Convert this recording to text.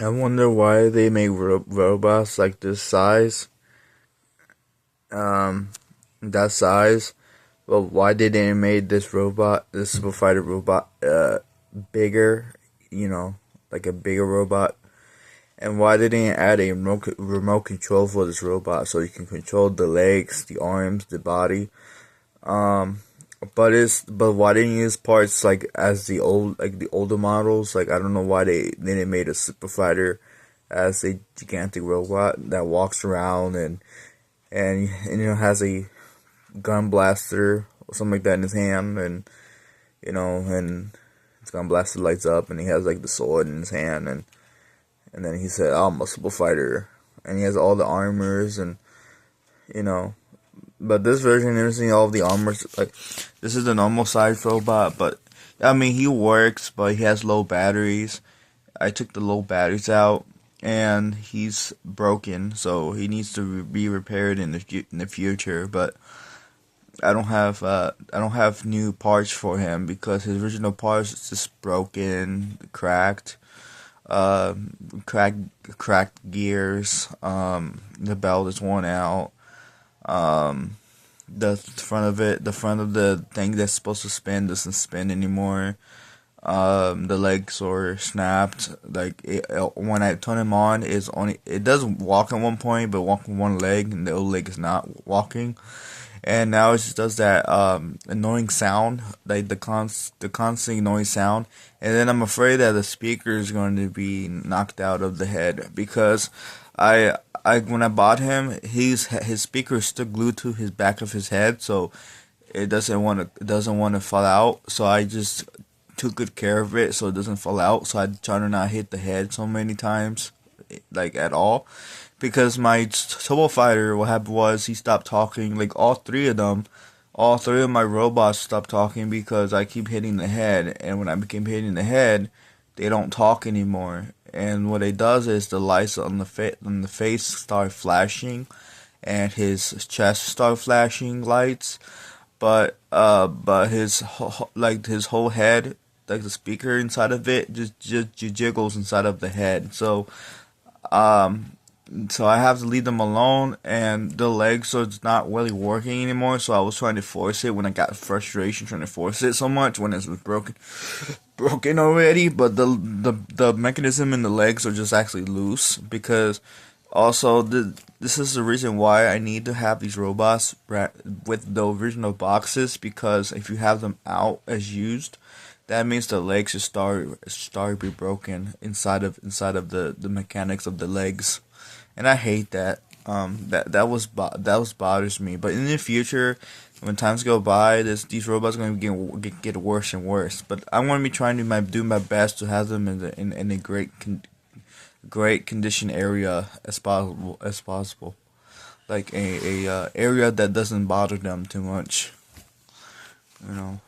I wonder why they make robots like this size, um, that size. Well, why did they make this robot, this Super Fighter robot, bigger? You know, like a bigger robot. And why did they add a remote control for this robot so you can control the legs, the arms, the body? Um, but why didn't you use parts like as the older models? Like I don't know why they made a Super Fighter as a gigantic robot that walks around and has a gun blaster or something like that in his hand, and his gun blaster lights up and he has like the sword in his hand, and then he said, "Oh, I'm a Super Fighter," and he has all the armors and you know. But this version isn't all of the armors. Like this is the normal size robot, but I mean he works, but he has low batteries. I took the low batteries out, and he's broken, so he needs to be repaired in the future. But I don't have new parts for him because his original parts is just broken, cracked, uh, cracked cracked gears. The belt is worn out. Um, the front of the thing that's supposed to spin doesn't spin anymore. The legs are snapped. Like when I turn him on, it does walk at one point, but walk with one leg, and the other leg is not walking. And now it just does that annoying sound, like the constant annoying sound. And then I'm afraid that the speaker is going to be knocked out of the head because I when I bought him, his speaker is still glued to his back of his head, so it doesn't want to fall out. So I just took good care of it so it doesn't fall out. So I try to not hit the head so many times, like at all, because my Turbo Fighter, what happened was he stopped talking. Like all three of my robots stopped talking because I keep hitting the head, and when I became hitting the head, they don't talk anymore. And what it does is the lights on the face start flashing, and his chest start flashing lights, but his whole head, like the speaker inside of it, just jiggles inside of the head. Um so I have to leave them alone, and the legs so it's not really working anymore. So I was trying to force it when I got frustration trying to force it so much when it was broken already. But the mechanism in the legs are just actually loose because also this is the reason why I need to have these robots with the original boxes, because if you have them out as used, that means the legs should start to be broken inside of the mechanics of the legs, and I hate that. That was bothers me. But in the future, when times go by, these robots are going to get worse and worse. But I'm going to be trying to do my best to have them in a great condition area as possible, like a area that doesn't bother them too much. You know.